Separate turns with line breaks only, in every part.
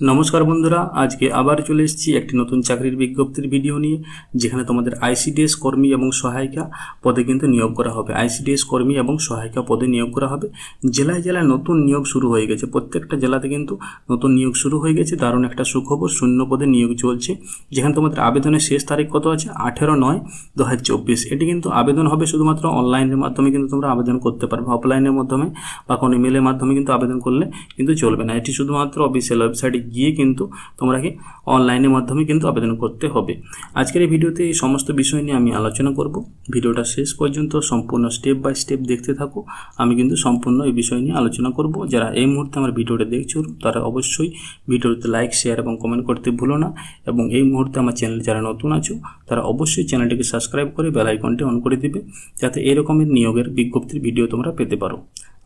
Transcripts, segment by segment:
नमस्कार बंधुरा आज के आबार चले एक नतून चाकरिर विज्ञप्तिर भिडियो निये जेखाने तोमादेर आईसीडीएस कर्मी एवं सहायिका पदे किन्तु नियोग करा होबे। आईसीडीएस कर्मी एवं सहायिका पदे नियोग करा होबे। जेलाय जेलाय नतून नियोग शुरू हये गेछे, प्रत्येकटा जेलाते किन्तु नतून नियोग शुरू हये गेछे। दारुण एकटा सुखबर, शून्य पदे नियोग चलछे। जेखाने तोमादेर आवेदनेर शेष तारीख कत आछे 18/9/2024। एटी किन्तु आवेदन होबे शुधुमात्र अनलाइनेर माध्यमे किन्तु तोमरा आवेदन करते पारबे। अफलाइनेर माध्यमे बा कोनो इमेलेर माध्यमे किन्तु आवेदन करले किन्तु चलबे ना। एटी शुधुमात्र अफिशियल वेबसाइटे গিয়ে কিন্তু তোমরাকে অনলাইনের মাধ্যমে কিন্তু আবেদন করতে হবে। আজকের এই ভিডিওতে এই সমস্ত বিষয় নিয়ে আমি আলোচনা করব। ভিডিওটা শেষ পর্যন্ত সম্পূর্ণ স্টেপ বাই স্টেপ দেখতে থাকো। আমি কিন্তু সম্পূর্ণ এই বিষয় নিয়ে আলোচনা করব। যারা এই মুহূর্তে আমার ভিডিওটা দেখছো তারা অবশ্যই ভিডিওতে লাইক, শেয়ার এবং কমেন্ট করতে ভুলো না। এবং এই মুহূর্তে আমার চ্যানেলে যারা নতুন আছো তারা অবশ্যই চ্যানেলটিকে সাবস্ক্রাইব করে বেল আইকনটি অন করে দিবে, যাতে এই রকমের নিয়োগের বিজ্ঞপ্তির ভিডিও তোমরা পেতে পারো।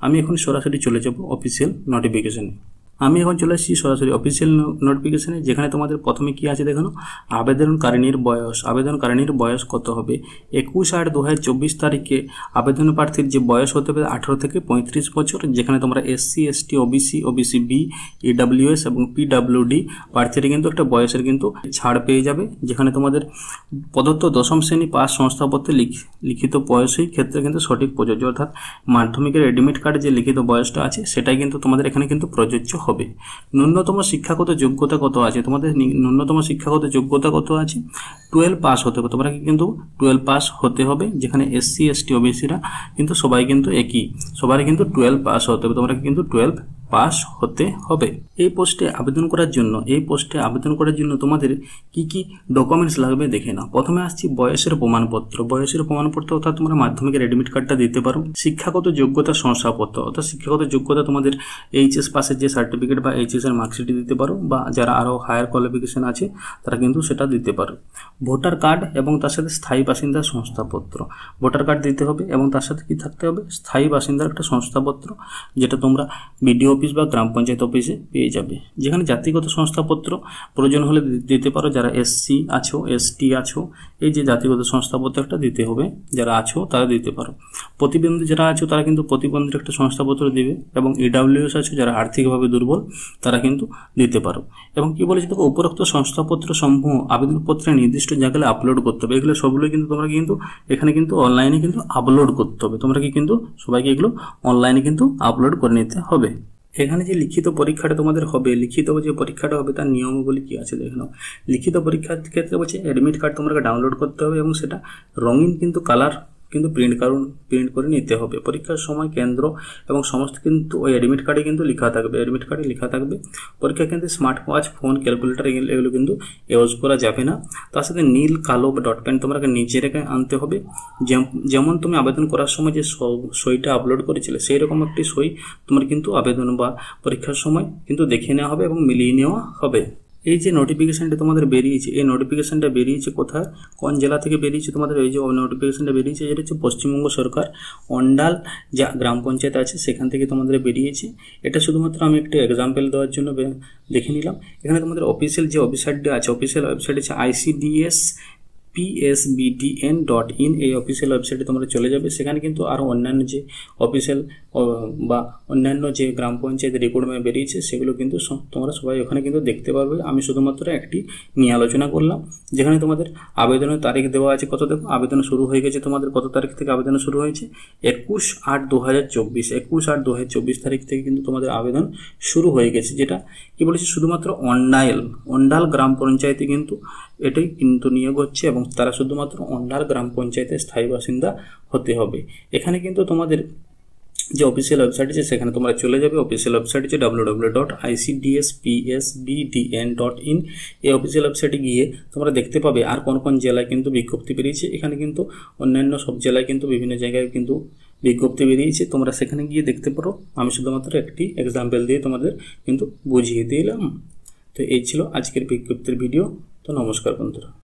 আমি এখন সরাসরি চলে যাব অফিশিয়াল নোটিফিকেশনে। আমি এখন চলে আসছি সরাসরি অফিশিয়াল নোটিফিকেশনে, যেখানে তোমাদের প্রথমে কি আছে দেখানো, আবেদনকারিনীর বয়স। আবেদনকারিনীর বয়স কত হবে? 21/8/2024 তারিখে আবেদন প্রার্থীর যে বয়স হতে হবে 18 থেকে 35 বছর। যেখানে তোমরা SC, ST, OBC, OBC B, EWS এবং পিডব্লিউডি প্রার্থীরা কিন্তু একটা বয়সের কিন্তু ছাড় পেয়ে যাবে। যেখানে তোমাদের প্রদত্ত দশম শ্রেণী পাস শংসাপত্রে লিখিত বয়সের ক্ষেত্রে কিন্তু সঠিক প্রযোজ্য, অর্থাৎ মাধ্যমিকের এডমিট কার্ডে যে লিখিত বয়সটা আছে সেটাই কিন্তু তোমাদের এখানে কিন্তু প্রযোজ্য হবে। ন্যূনতম শিক্ষাগত যোগ্যতা কত আছে? তোমাদের ন্যূনতম শিক্ষাগত যোগ্যতা কত আছে? 12 পাস হতে হবে। তোমরা কিন্তু 12 পাস হতে হবে। যেখানে এসসি, এসটি, ওবিসিরা কিন্তু সবাই কিন্তু একই, সবারই কিন্তু 12 পাস হতে হবে। তোমরা কিন্তু 12 পাস হতে হবে। এই পোস্টে আবেদন করার জন্য তোমাদের কি কি ডকুমেন্টস লাগবে দেখে নাও। প্রথমে আসছি বয়সের প্রমাণপত্র। বয়সের প্রমাণপত্র অর্থাৎ তোমরা মাধ্যমিকের এডমিট কার্ডটা দিতে পারো। শিক্ষাগত যোগ্যতা শংসাপত্র অর্থাৎ শিক্ষাগত যোগ্যতা তোমাদের এইচএস পাসের যে সার্টিফিকেট বা এইচএস এর মার্কশিট দিতে পারো, বা যারা আরো হায়ার কোয়ালিফিকেশন আছে তারা কিন্তু সেটা দিতে পারো। ভোটার কার্ড এবং তার সাথে স্থায়ী বাসিন্দার শংসাপত্র। ভোটার কার্ড দিতে হবে এবং তার সাথে কি থাকতে হবে? স্থায়ী বাসিন্দার একটা শংসাপত্র, যেটা তোমরা বিডিও অফিস বা গ্রাম পঞ্চায়েত অফিসে পেয়ে যাবে। যেখানে জাতিগত শংসাপত্র প্রয়োজন হলে দিতে পারো। যারা এসসি আছো, এসটি আছো, এই যে জাতিগত শংসাপত্র একটা দিতে হবে, যারা আছো তারা দিতে পারো। প্রতিবন্ধী যারা আছো তারা কিন্তু প্রতিবন্ধীর একটা শংসাপত্র দিবে। এবং ইডব্লিউএস আছো যারা আর্থিকভাবে দুর্বল তারা কিন্তু দিতে পারো। এবং কি বলেছে দেখো, উপরোক্ত শংসাপত্র সমূহ আবেদনপত্রে নির্দিষ্ট জায়গায় আপলোড করতে হবে। এগুলো সবগুলো কিন্তু তোমরা কিন্তু এখানে কিন্তু অনলাইনে কিন্তু আপলোড করতে হবে। তোমরা কি কিন্তু সবাইকে এগুলো অনলাইনে কিন্তু আপলোড করে নিতে হবে। এখানে যে লিখিত পরীক্ষাটা তোমাদের হবে, লিখিত যে পরীক্ষাটা হবে তার নিয়মগুলি কি আছে দেখে নাও। লিখিত পরীক্ষার ক্ষেত্রে বলছে অ্যাডমিট কার্ড তোমাকে ডাউনলোড করতে হবে এবং সেটা রঙিন কিন্তু কালার কিন্তু প্রিন্ট করে নিতে হবে। পরীক্ষার সময় কেন্দ্র এবং সমস্ত কিন্তু ওই অ্যাডমিট কার্ডে কিন্তু লেখা থাকবে। অ্যাডমিট কার্ডে লেখা থাকবে। পরীক্ষা কিন্তু স্মার্ট ওয়াচ, ফোন, ক্যালকুলেটর এগুলো কিন্তু ইউজ করা যাবে না। তার সাথে নীল, কালো বা ডট পেন তোমাকে নিচে রেখে আনতে হবে। যেমন তুমি আবেদন করার সময় যে সইটা আপলোড করেছিলে সেই রকম একটি সই তোমার কিন্তু আবেদন বা পরীক্ষার সময় কিন্তু দেখে নেওয়া হবে এবং মিলিয়ে নেওয়া হবে। এই যে নোটিফিকেশনটা তোমাদের বেরিয়েছে, এই নোটিফিকেশনটা বেরিয়েছে কোথায়, কোন জেলা থেকে বেরিয়েছে? তোমাদের এই যে নোটিফিকেশনটা বেরিয়েছে যেটা হচ্ছে পশ্চিমবঙ্গ সরকার অন্ডাল যা গ্রাম পঞ্চায়েত আছে সেখান থেকে তোমাদের বেরিয়েছে। এটা শুধুমাত্র আমি একটা এক্সাম্পল দেওয়ার জন্য দেখে নিলাম। এখানে তোমাদের অফিসিয়াল যে ওয়েবসাইটটা আছে, অফিসিয়াল ওয়েবসাইট আছে ICDS-PSBDN.in। এই অফিসিয়াল ওয়েবসাইটে তোমরা চলে যাবে। সেখানে কিন্তু আরও অন্যান্য যে অফিসিয়াল বা অন্যান্য যে গ্রাম পঞ্চায়েত রিক্রুটমেন্ট বেরিয়েছে সেগুলো কিন্তু তোমরা সবাই ওখানে কিন্তু দেখতে পারবে। আমি শুধুমাত্র একটি নিয়ে আলোচনা করলাম। যেখানে তোমাদের আবেদনের তারিখ দেওয়া আছে কত, দেখো আবেদন শুরু হয়ে গেছে তোমাদের কত তারিখ থেকে আবেদন শুরু হয়েছে? 21/8/2024। 21/8/2024 তারিখ থেকে কিন্তু তোমাদের আবেদন শুরু হয়ে গেছে। যেটা কি বলেছে, শুধুমাত্র অন্ডাল গ্রাম পঞ্চায়েতে কিন্তু এটাই কিন্তু নিয়োগ হচ্ছে এবং তারা শুধুমাত্র অন্ডাল গ্রাম পঞ্চায়েতের স্থায়ী বাসিন্দা হতে হবে। এখানে কিন্তু তোমাদের যে অফিসিয়াল ওয়েবসাইট আছে সেখানে তোমরা চলে যাবে। অফিসিয়াল ওয়েবসাইট আছে www.ICDS-PSBDN.in। এই অফিসিয়াল ওয়েবসাইটে গিয়ে তোমরা দেখতে পাবে আর কোন কোন জেলায় কিন্তু বিজ্ঞপ্তি বেরিয়েছে। এখানে কিন্তু অন্যান্য সব জেলায় কিন্তু বিভিন্ন জায়গায় কিন্তু বিজ্ঞপ্তি বেরিয়েছে, তোমরা সেখানে গিয়ে দেখতে পারো। আমি শুধুমাত্র একটি এক্সাম্পল দিয়ে তোমাদের কিন্তু বুঝিয়ে দিলাম। তো এই ছিল আজকের বিজ্ঞপ্তির ভিডিও। তো নমস্কার বন্ধুরা।